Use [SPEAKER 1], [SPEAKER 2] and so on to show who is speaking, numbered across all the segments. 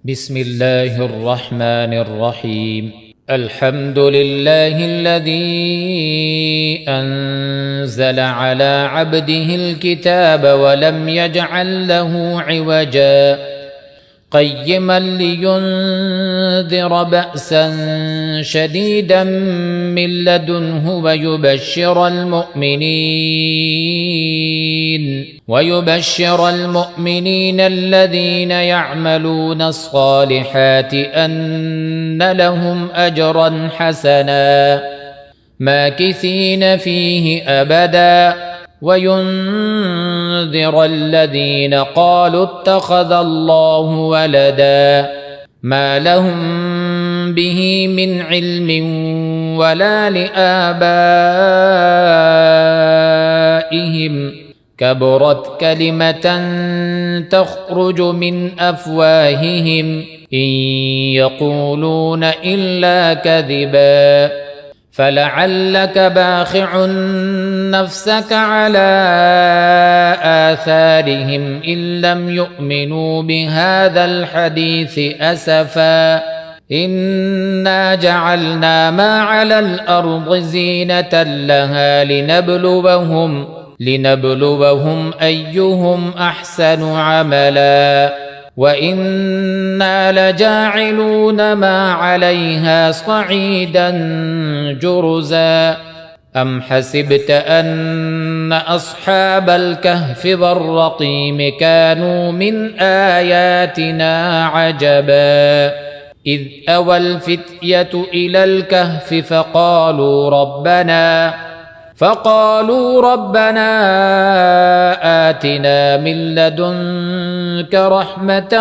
[SPEAKER 1] بسم الله الرحمن الرحيم. الحمد لله الذي أنزل على عبده الكتاب ولم يجعل له عوجا قيما لينذر بأسا شديدا من لدنه ويبشر المؤمنين الذين يعملون الصالحات أن لهم أجرا حسنا ماكثين فيه أبدا وينذر الذين قالوا اتخذ الله ولدا ما لهم به من علم ولا لآبائهم كبرت كلمة تخرج من أفواههم إن يقولون إلا كذبا فلعلك باخع نفسك على آثارهم إن لم يؤمنوا بهذا الحديث أسفا إنا جعلنا ما على الأرض زينة لها لنبلوهم أيهم أحسن عملا وإنا لجاعلون ما عليها صعيدا جرزا أم حسبت أن أصحاب الكهف والرقيم كانوا من آياتنا عجبا إذ أوى الفتية إلى الكهف فقالوا ربنا آتنا من لدنك رحمة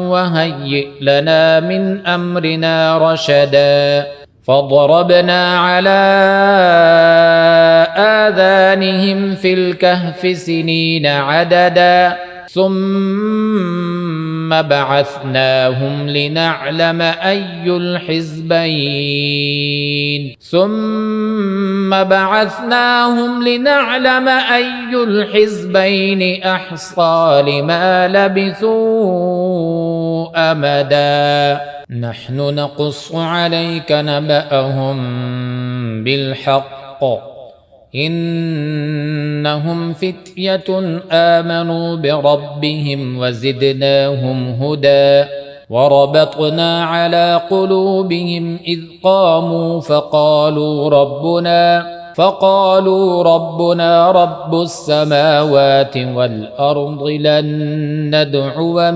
[SPEAKER 1] وهيئ لنا من أمرنا رشدا فضربنا على آذانهم في الكهف سنين عددا ثم بعثناهم لنعلم أي الحزبين أحصى لما لبثوا أمدا نحن نقص عليك نبأهم بالحق إنهم فتية آمنوا بربهم وزدناهم هدى وربطنا على قلوبهم إذ قاموا فقالوا ربنا رب السماوات والأرض لن ندعو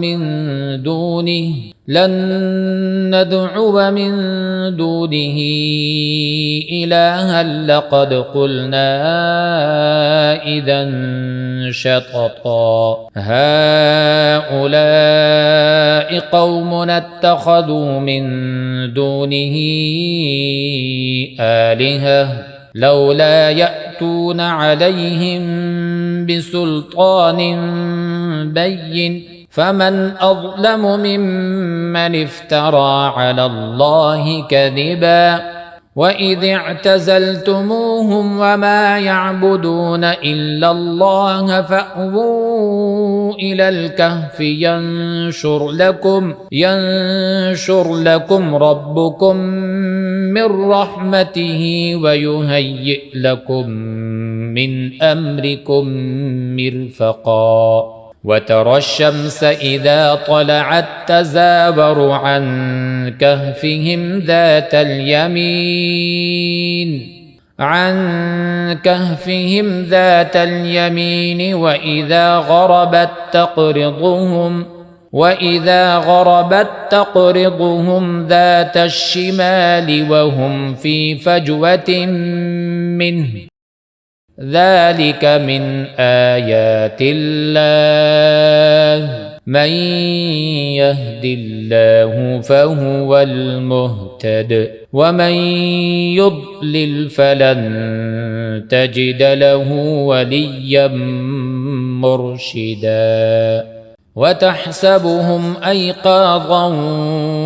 [SPEAKER 1] من دونه إلها لقد قلنا إذا شططا هؤلاء قومنا اتخذوا من دونه آلهة لولا يأتون عليهم بسلطان بين فمن أظلم ممن افترى على الله كذبا وإذ اعتزلتموهم وما يعبدون إلا الله فأووا إلى الكهف ينشر لكم ربكم من رحمته ويهيئ لكم من أمركم مرفقا وترى الشمس إذا طلعت تزاور عن كهفهم ذات اليمين وإذا غربت تقرضهم ذات الشمال وهم في فجوة منه ذلك من آيات الله من يهد الله فهو المهتد ومن يضلل فلن تجد له وليا مرشدا وتحسبهم أيقاظا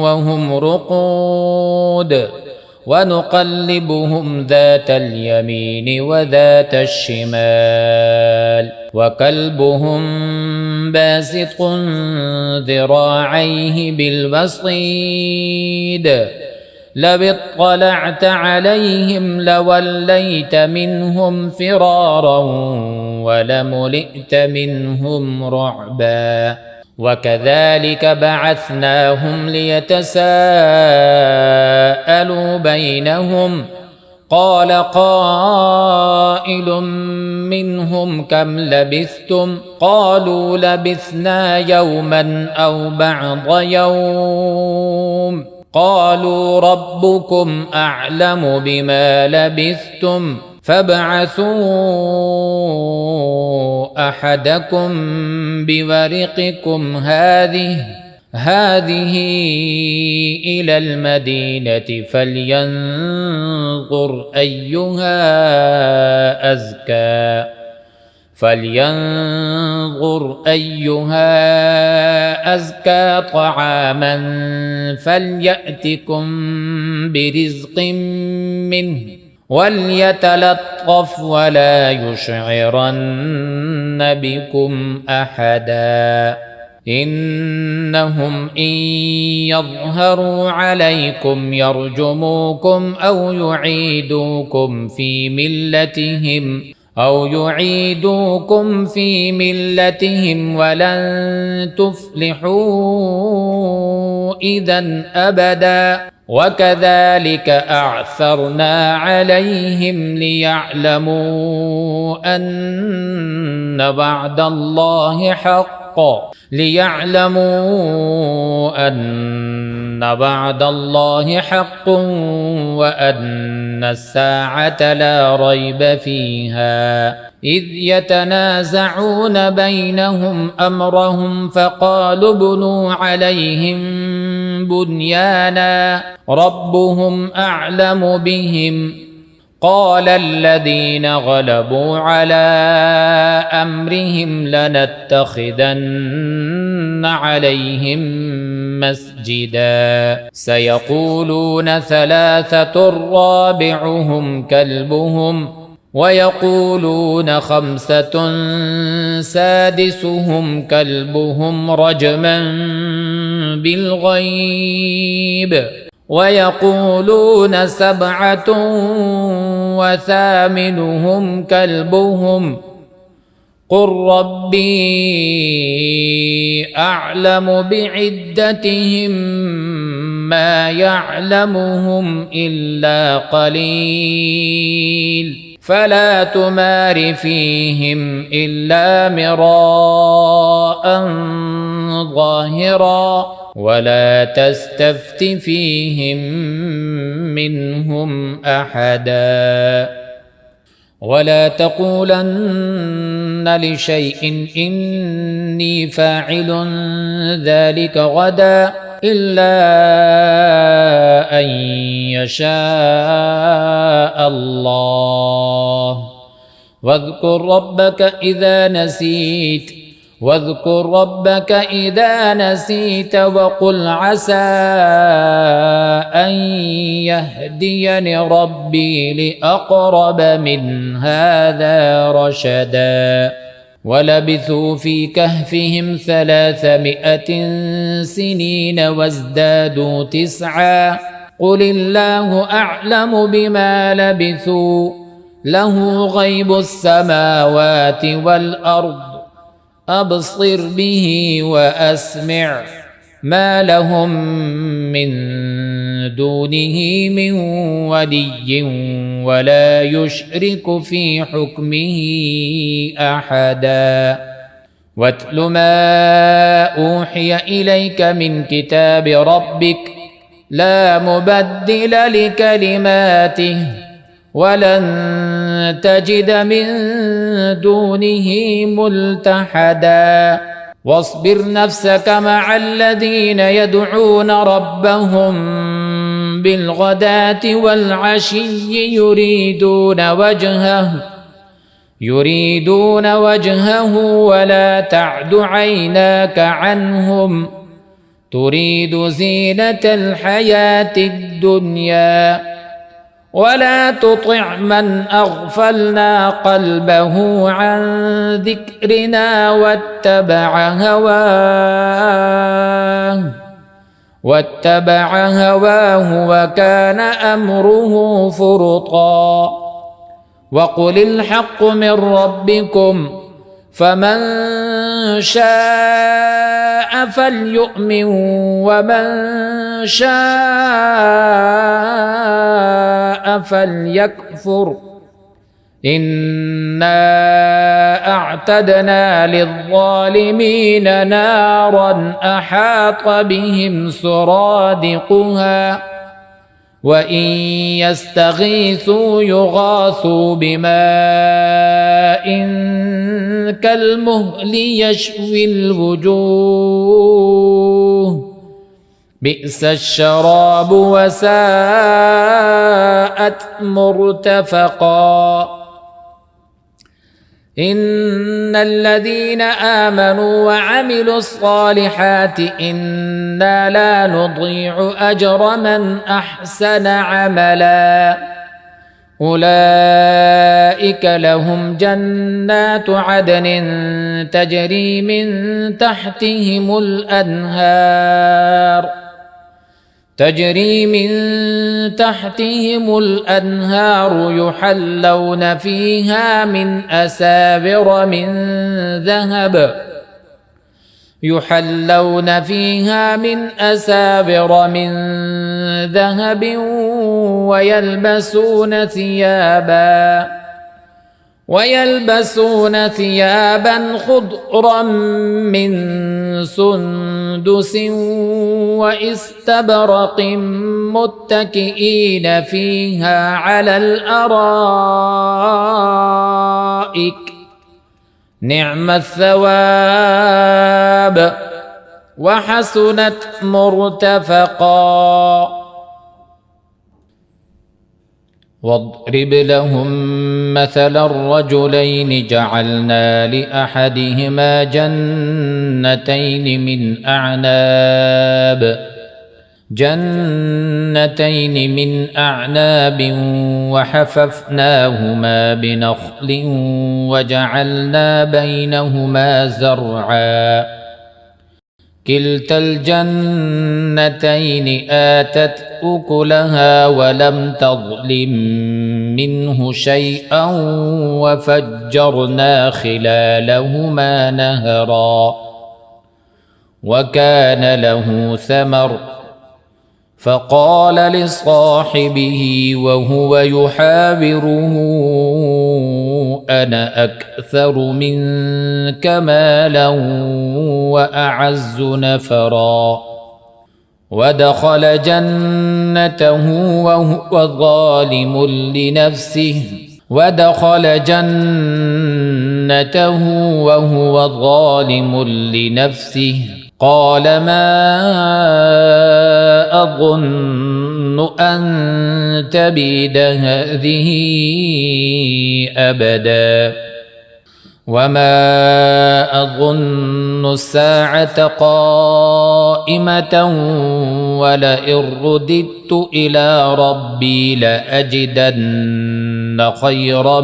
[SPEAKER 1] وهم رقود ونقلبهم ذات اليمين وذات الشمال وكلبهم باسط ذراعيه بالوصيد لو اطلعت عليهم لوليت منهم فرارا ولملئت منهم رعبا وكذلك بعثناهم ليتساءلوا بينهم قال قائل منهم كم لبثتم قالوا لبثنا يوما أو بعض يوم قالوا ربكم أعلم بما لبثتم فابعثوا أحدكم بورقكم هذه إلى المدينة فلينظر أيها أزكى طعاما فليأتكم برزق منه وليتلطف ولا يشعرن بكم أحدا إنهم إن يظهروا عليكم يرجموكم أو يعيدوكم في ملتهم ولن تفلحوا إذا أبدا وكذلك أعثرنا عليهم ليعلموا أن وعد الله حق وأن الساعة لا ريب فيها إذ يتنازعون بينهم أمرهم فقالوا ابنوا عليهم بنيانا ربهم أعلم بهم قال الذين غلبوا على أمرهم لنتخذن عليهم مسجدا سيقولون ثلاثة رابعهم كلبهم ويقولون خمسة سادسهم كلبهم رجما بالغيب ويقولون سبعة وثامنهم كلبهم قل ربي أعلم بعدتهم ما يعلمهم إلا قليل فلا تمار فيهم إلا مراء ظاهرا ولا تستفت فيهم منهم أحدا ولا تقولن لشيء إني فاعل ذلك غدا إلا أن يشاء الله واذكر ربك إذا نسيت وقل عسى أن يهديني ربي لأقرب من هذا رشدا ولبثوا في كهفهم 300 سنين وازدادوا 9 قل الله أعلم بما لبثوا له غيب السماوات والأرض أبصر به وأسمع ما لهم من دونه من ولي ولا يشرك في حكمه أحدا واتل ما أوحي إليك من كتاب ربك لا مبدل لكلماته ولن تجد من دونه ملتحدا واصبر نفسك مع الذين يدعون ربهم بالغداة والعشي يريدون وجهه ولا تعد عيناك عنهم تريد زينة الحياة الدنيا ولا تطع من أغفلنا قلبه عن ذكرنا واتبع هواه وكان أمره فرطا. وقل الحق من ربكم فمن شاء فليؤمن ومن شاء فليكفر إنا أعتدنا للظالمين نارا أحاط بهم سرادقها وإن يستغيثوا يغاثوا بماء كالمهل يشوي الوجوه بئس الشراب وساءت مرتفقا. إن الذين آمنوا وعملوا الصالحات إنا لا نضيع أجر من أحسن عملا أولئك لهم جنات عدن تجري من تحتهم الأنهار يحلون فيها من أسابر من ذهب ويلبسون ثيابا خضرا من سندس واستبرق متكئين فيها على الأرائك نعم الثواب وحسنت مرتفقا. واضرب لهم مثل الرجلين جعلنا لأحدهما جنتين من أعناب وحففناهما بنخل وجعلنا بينهما زرعا كلتا الجنتين آتت أكلها ولم تظلم منه شيئا وفجرنا خلالهما نهرا وكان له ثمر فقال لصاحبه وهو يحاوره أنا أكثر منك مالا وأعز نفرا ودخل جنته وهو ظالم لنفسه قال ما أظن أن تبيد هذه أبدا وما أظن الساعة قائمة ولئن رددت إلى ربي لأجدن خيرا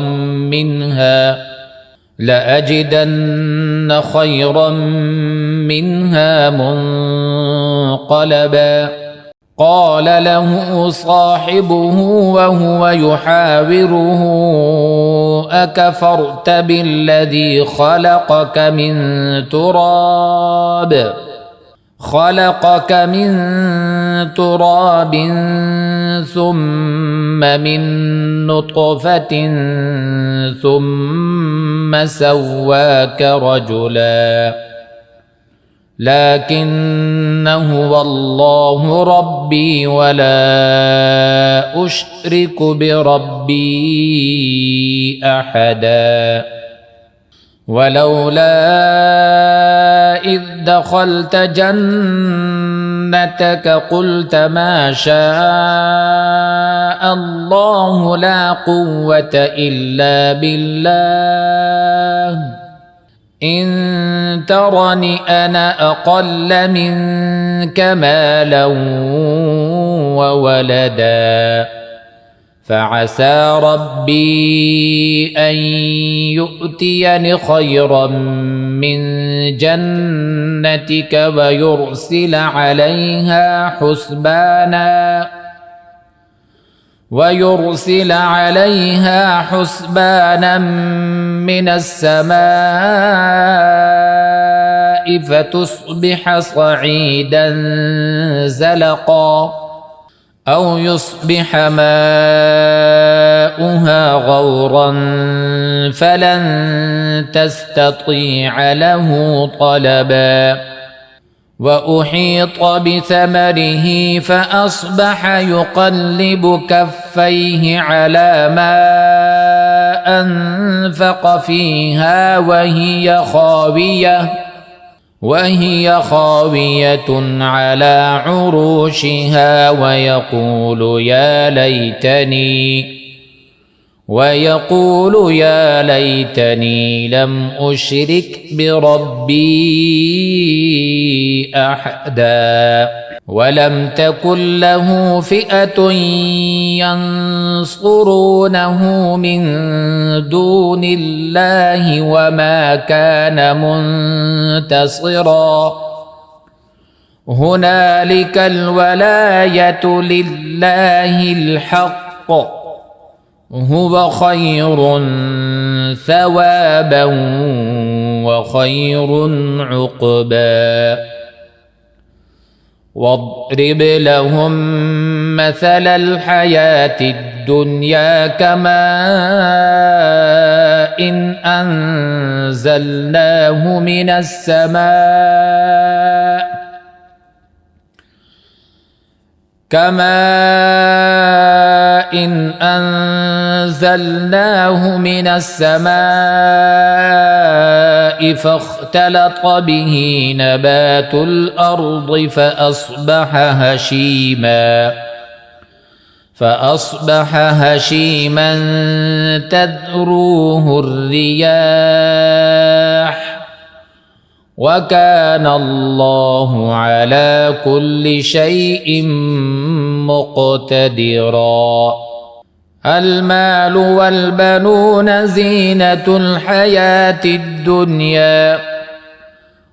[SPEAKER 1] منها منقلبا. قال له صاحبه وهو يحاوره أكفرت بالذي خلقك من تراب ثم من نطفة ثم سواك رجلا لكن هو الله ربي ولا أشرك بربي أحدا. ولولا إذ دخلت جنتك قلت ما شاء الله لا قوة إلا بالله إن ترني أنا أقل منك مالا وولدا فعسى ربي أن يؤتيني خيرا من جنتك ويرسل عليها حسبانا من السماء فتصبح صعيدا زلقا أو يصبح ماؤها غورا فلن تستطيع له طلبا وأحيط بثمره فأصبح يقلب كفيه على ما أنفق فيها وهي خاوية على عروشها ويقول يا ليتني لم أشرك بربي أحدا ولم تكن له فئة ينصرونه من دون الله وما كان منتصرا هنالك الولاية لله الحق هو خير ثوابا وخير عقبا واضرب لهم مثل الحياة الدنيا كماء إن أنزلناه من السماء فاختلط به نبات الأرض فأصبح هشيما تذروه الرياح وكان الله على كل شيء مقتدرا المال والبنون زينة الحياة الدنيا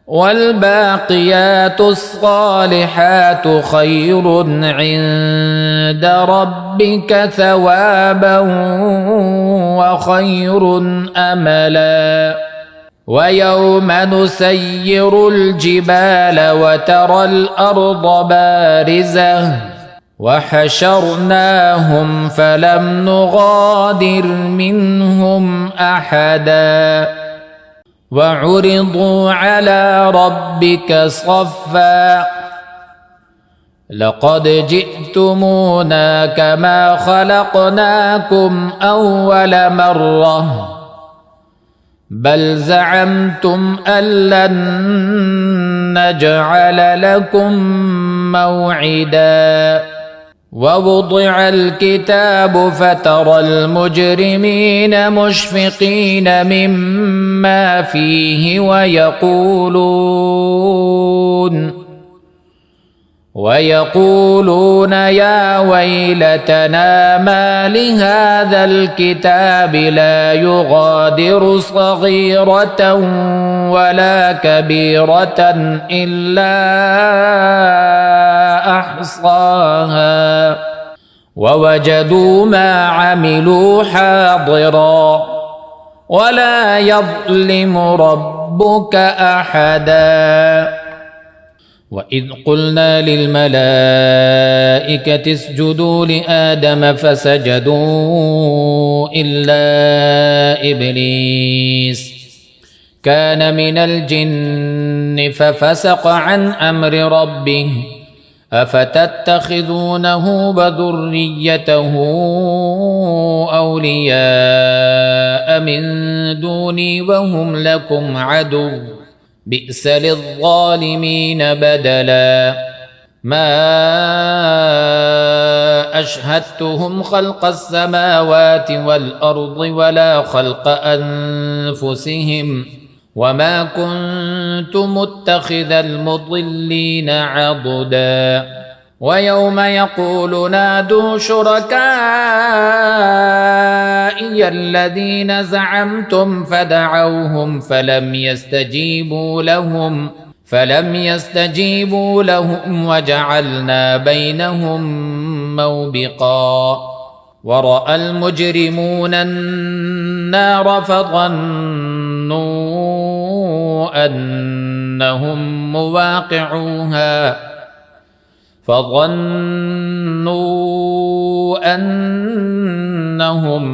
[SPEAKER 1] والباقيات الصالحات خير عند ربك ثوابا وخير أملا ويوم نسير الجبال وترى الأرض بارزة وحشرناهم فلم نغادر منهم أحدا وعرضوا على ربك صفا لقد جئتمونا كما خلقناكم أول مرة بل زعمتم أن لن نجعل لكم موعدا ووضع الكتاب فترى المجرمين مشفقين مما فيه ويقولون يا ويلتنا ما لهذا الكتاب لا يغادر صغيرة ولا كبيرة إلا أحصاها ووجدوا ما عملوا حاضرا ولا يظلم ربك أحدا وإذ قلنا للملائكة اسجدوا لآدم فسجدوا إلا إبليس كان من الجن ففسق عن أمر ربه أفتتخذونه وذريته أولياء من دوني وهم لكم عدو بئس للظالمين بدلا ما أشهدتهم خلق السماوات والأرض ولا خلق أنفسهم وما كنت متخذ المضلين عضدا ويوم يقول نادوا شركائي الذين زعمتم فدعوهم فلم يستجيبوا لهم وجعلنا بينهم موبقا ورأى المجرمون النار فظنوا أنهم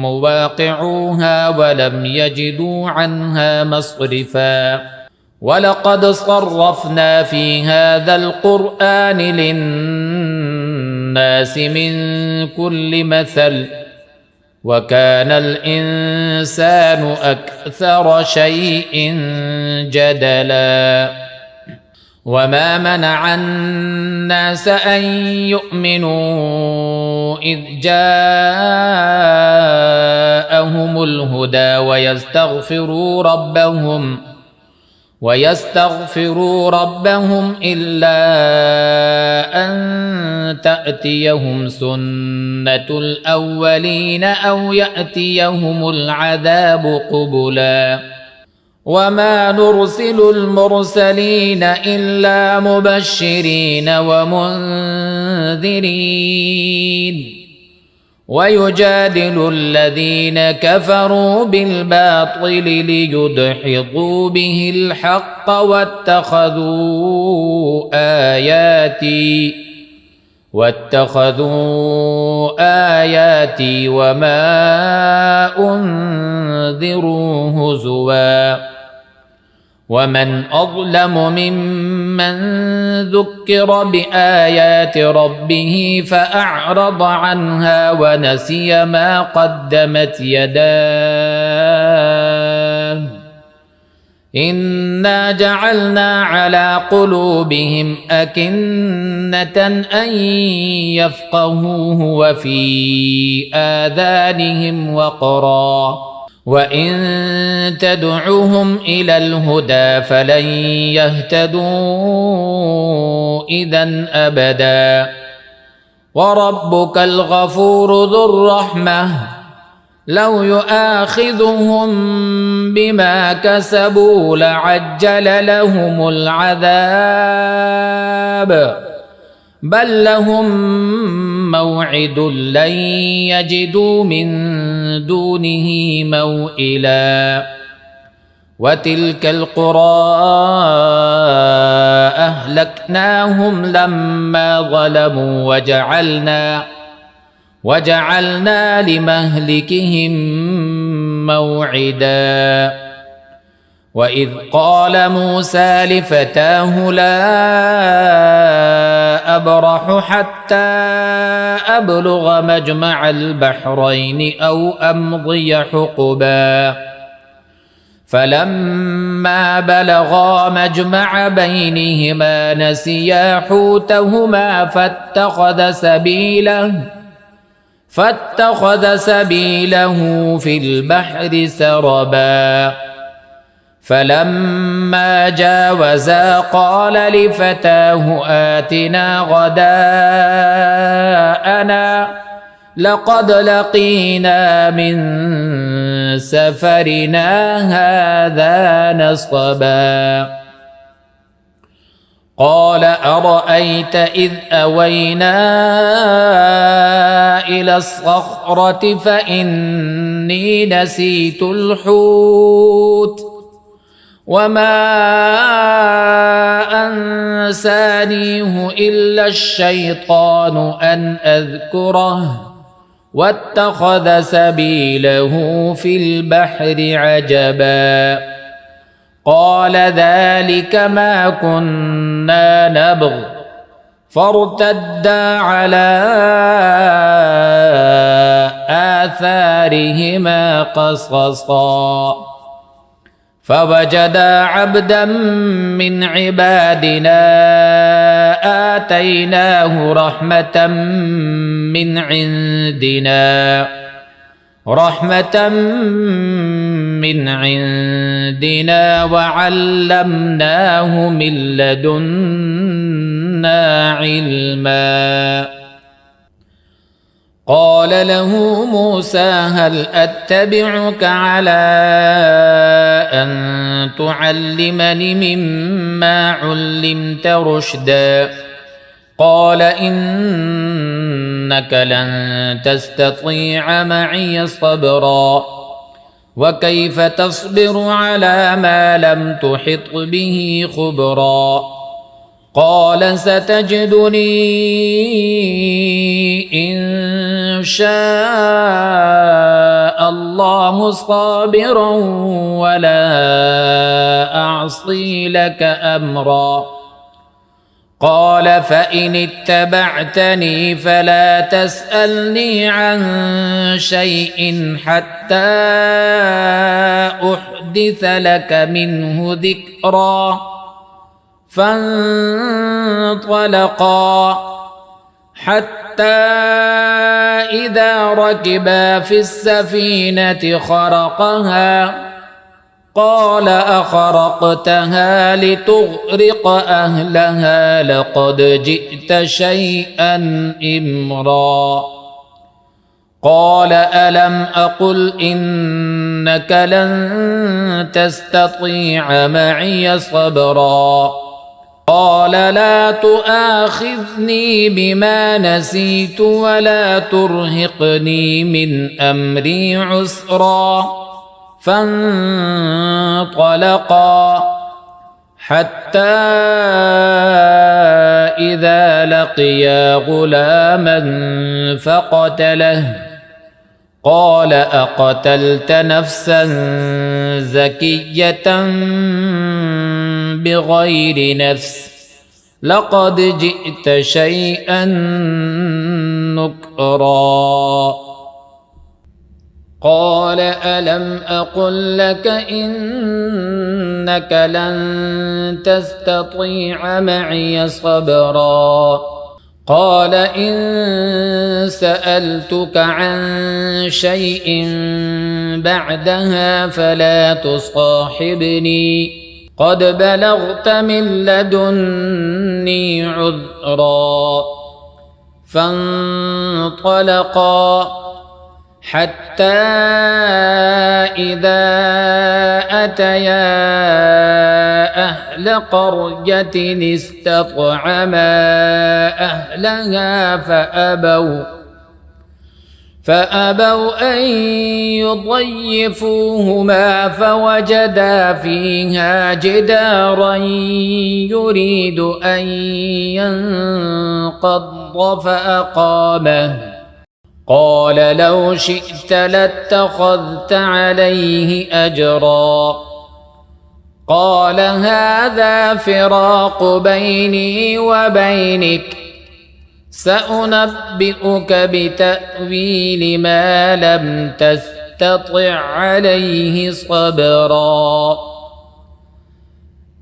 [SPEAKER 1] مواقعوها ولم يجدوا عنها مصرفا ولقد صرفنا في هذا القرآن للناس من كل مثل وكان الإنسان أكثر شيء جدلا وما منع الناس أن يؤمنوا إذ جاءهم الهدى ويستغفروا ربهم إلا أن تأتيهم سنة الأولين أو يأتيهم العذاب قبلا وما نرسل المرسلين إلا مبشرين ومنذرين ويجادل الذين كفروا بالباطل ليدحضوا به الحق واتخذوا آياتي وما أنذروا هزوا ومن أظلم ممن ذكر بآيات ربه فأعرض عنها ونسي ما قدمت يداه إنا جعلنا على قلوبهم أكنة أن يفقهوه وفي آذانهم وقرا وإن تدعوهم إلى الهدى فلن يهتدوا إذا أبدا وربك الغفور ذو الرحمة لو يؤاخذهم بما كسبوا لعجل لهم العذاب بل لهم موعد لن يجدوا من دونه موئلا وتلك القرى أهلكناهم لما ظلموا وجعلنا لمهلكهم موعدا وإذ قال موسى لفتاه لا أبرح حتى أبلغ مجمع البحرين أو أمضي حقبا فلما بلغا مجمع بينهما نسيا حوتهما فاتخذ سبيله في البحر سربا فلما جاوزا قال لفتاه آتنا غداءنا لقد لقينا من سفرنا هذا نصبا قال أرأيت إذ أوينا إلى الصخرة فإني نسيت الحوت وما أنسانيه إلا الشيطان أن أذكره واتخذ سبيله في البحر عجبا قال ذلك ما كنا نبغ فارتدا على آثارهما قصصا فوجدا عبدا من عبادنا آتيناه رحمة من عندنا وعلمناه من لدنا لدنا علما. قال له موسى هل أتبعك على أن تعلمني مما علمت رشدا؟ قال إنك لن تستطيع معي صبرا وكيف تصبر على ما لم تحط به خبرا؟ قال ستجدني إن شاء الله صابرا ولا أعصي لك أمرا. قال فإن اتبعتني فلا تسألني عن شيء حتى أحدث لك منه ذكرا. فانطلقا حتى إذا ركبا في السفينة خرقها قال أخرقتها لتغرق أهلها لقد جئت شيئا إمرا. قال ألم أقل إنك لن تستطيع معي صبرا؟ قال لا تؤاخذني بما نسيت ولا ترهقني من أمري عسرا. فانطلقا حتى إذا لقيا غلاما فقتله قال أقتلت نفسا زكية بغير نفس لقد جئت شيئا نكرا. قال ألم أقل لك إنك لن تستطيع معي صبرا؟ قال إن سألتك عن شيء بعدها فلا تصاحبني قد بلغت من لدني عذرا. فانطلقا حتى إذا أتيا أهل قرية استطعما أهلها فأبوا أن يضيفوهما فوجدا فيها جدارا يريد أن ينقض فأقامه. قال لو شئت لاتخذت عليه أجرا. قال هذا فراق بيني وبينك سأنبئك بتأويل ما لم تستطع عليه صبرا.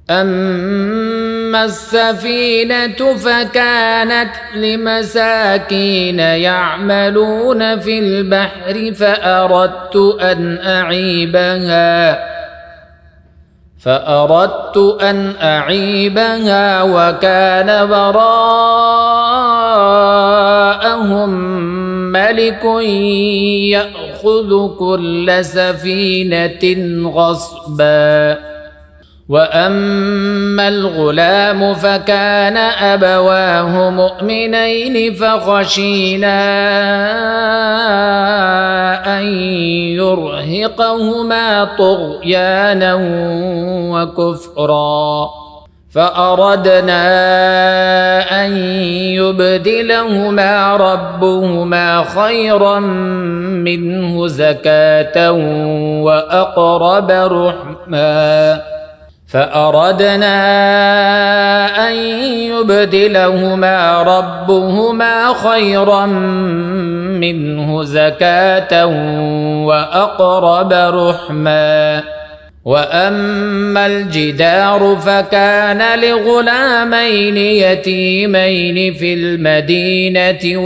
[SPEAKER 1] أما السفينة فكانت لمساكين يعملون في البحر فأردت أن أعيبها وكان وراءهم ملك يأخذ كل سفينة غصبا. وأما الغلام فكان أبواه مؤمنين فخشينا أن يرهقهما طغيانا وكفرا فأردنا أن يبدلهما ربهما خيرا منه زكاة وأقرب رحما وأما الجدار فكان لغلامين يتيمين في المدينة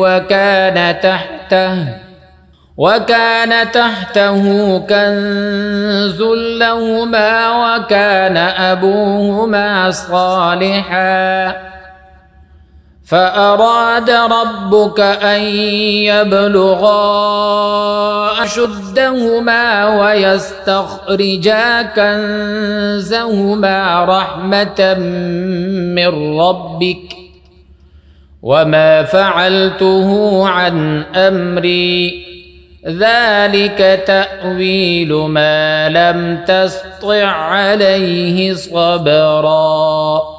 [SPEAKER 1] وكان تحته كنز لهما وكان أبوهما صالحا فأراد ربك أن يبلغا أشدهما ويستخرجا كنزهما رحمة من ربك وما فعلته عن أمري ذلك تأويل ما لم تسطع عليه صبرا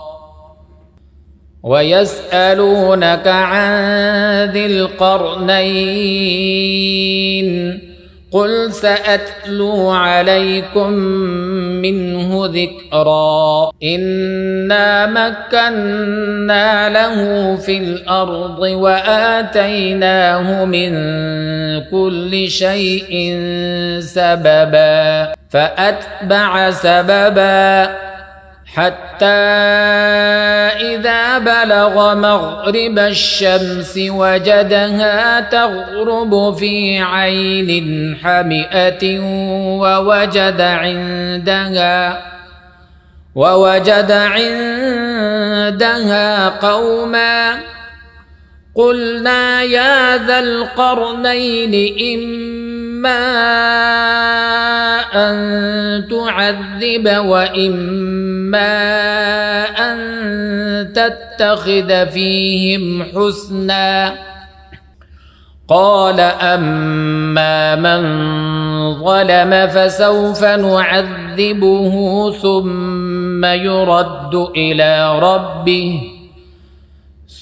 [SPEAKER 1] ويسألونك عن ذي القرنين قل سأتلو عليكم منه ذكرا إنا مكنا له في الأرض وآتيناه من كل شيء سببا فأتبع سببا حتى إذا بلغ مغرب الشمس وجدها تغرب في عين حمئة ووجد عندها قوما قلنا يا ذا القرنين إما أن تعذب وإما أن تتخذ فيهم حسنا قال أما من ظلم فسوف نعذبه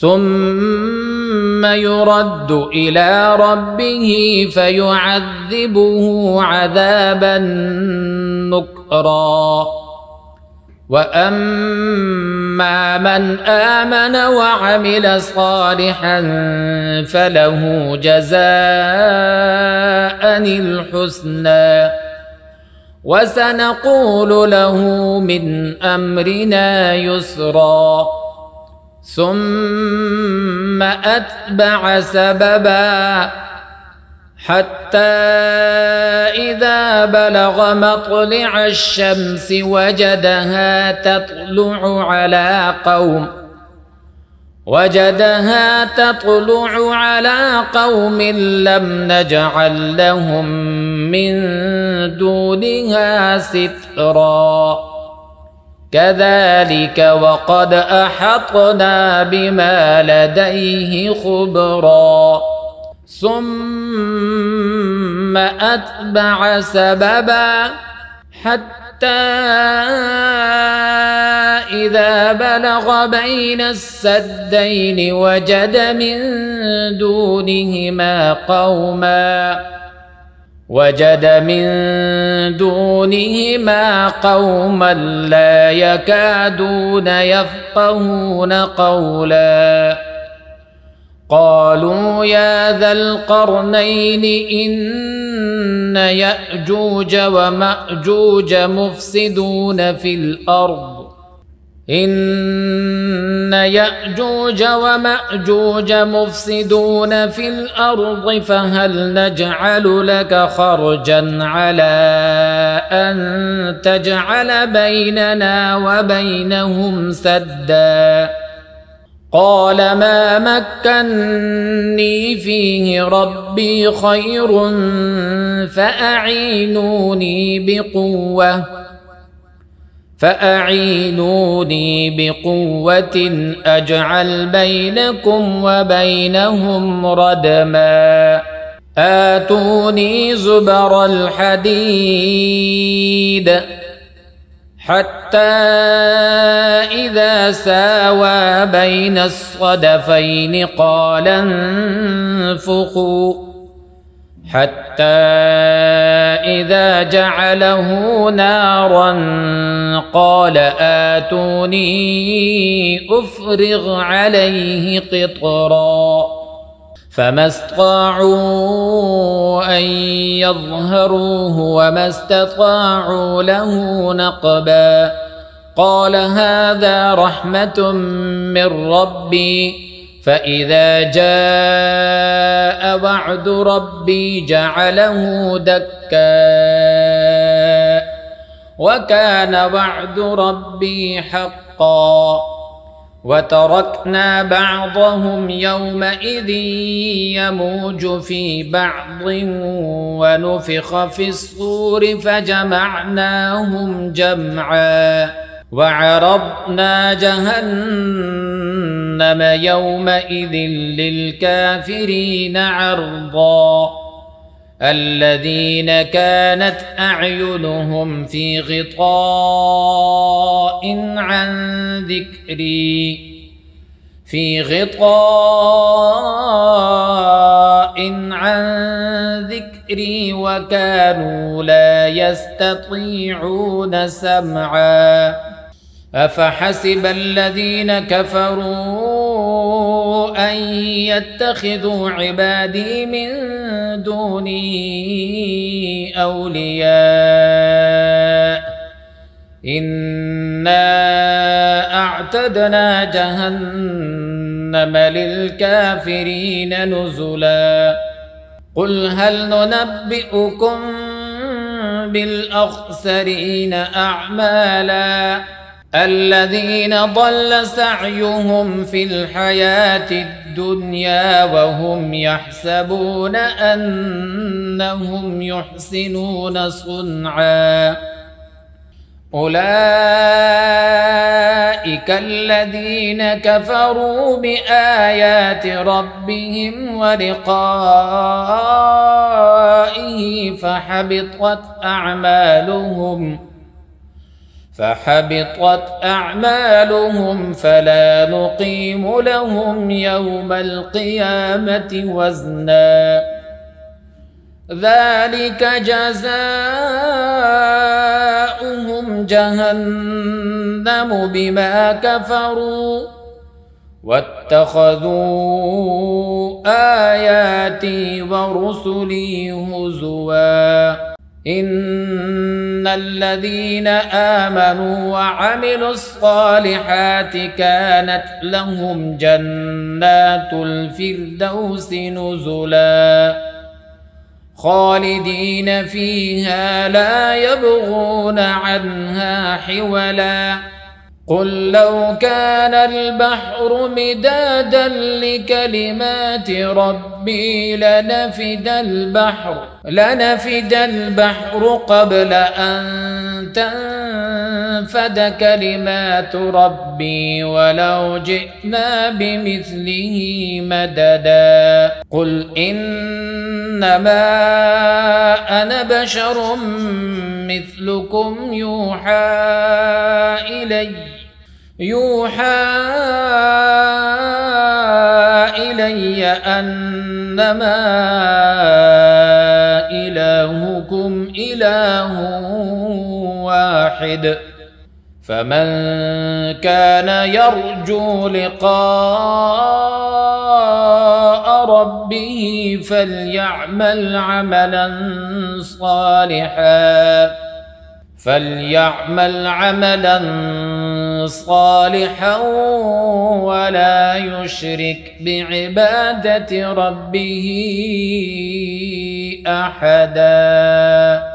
[SPEAKER 1] ثم يرد إلى ربه فيعذبه عذابا نكرا وأما من آمن وعمل صالحا فله جزاء الحسنى وسنقول له من أمرنا يسرا ثم أتبع سببا حتى إذا بلغ مطلع الشمس وجدها تطلع على قوم لم نجعل لهم من دونها سترا كذلك وقد أحطنا بما لديه خبرا ثم أتبع سببا حتى إذا بلغ بين السدين وجد من دونهما قوما لا يكادون يفقهون قولا قالوا يا ذا القرنين إن يأجوج ومأجوج مفسدون في الأرض فهل نجعل لك خرجا على أن تجعل بيننا وبينهم سدا قال ما مكني فيه ربي خير فأعينوني بقوة أجعل بينكم وبينهم ردما آتوني زبر الحديد حتى إذا ساوى بين الصدفين قال انفخوا حتى إذا جعله نارا قال آتوني أفرغ عليه قطرا فما استطاعوا أن يظهروه وما استطاعوا له نقبا قال هذا رحمة من ربي فإذا جاء وعد ربي جعله دكا وكان وعد ربي حقا وتركنا بعضهم يومئذ يموج في بعض ونفخ في الصور فجمعناهم جمعا وعرضنا جهنم يومئذ للكافرين عرضا الذين كانت أعينهم في غطاء عن ذكري وكانوا لا يستطيعون سمعا أفحسب الذين كفروا أن يتخذوا عبادي من دوني أولياء إنا أعتدنا جهنم للكافرين نزلا قل هل ننبئكم بالأخسرين أعمالا الذين ضل سعيهم في الحياة الدنيا وهم يحسبون أنهم يحسنون صنعا أولئك الذين كفروا بآيات ربهم ولقائه فحبطت أعمالهم فلا نقيم لهم يوم القيامة وزنا ذلك جزاؤهم جهنم بما كفروا واتخذوا آياتي ورسلي هزوا إن الذين آمنوا وعملوا الصالحات كانت لهم جنات الفردوس نزلا خالدين فيها لا يبغون عنها حولا قل لو كان البحر مدادا لكلمات ربي لنفد البحر قبل أن تنفد كلمات ربي ولو جئنا بمثله مددا قل إنما أنا بشر مثلكم يوحى إلي أنما إلهكم إله واحد فمن كان يرجو لقاء ربه فليعمل عملا صالحا ولا يشرك بعبادة ربه أحدا.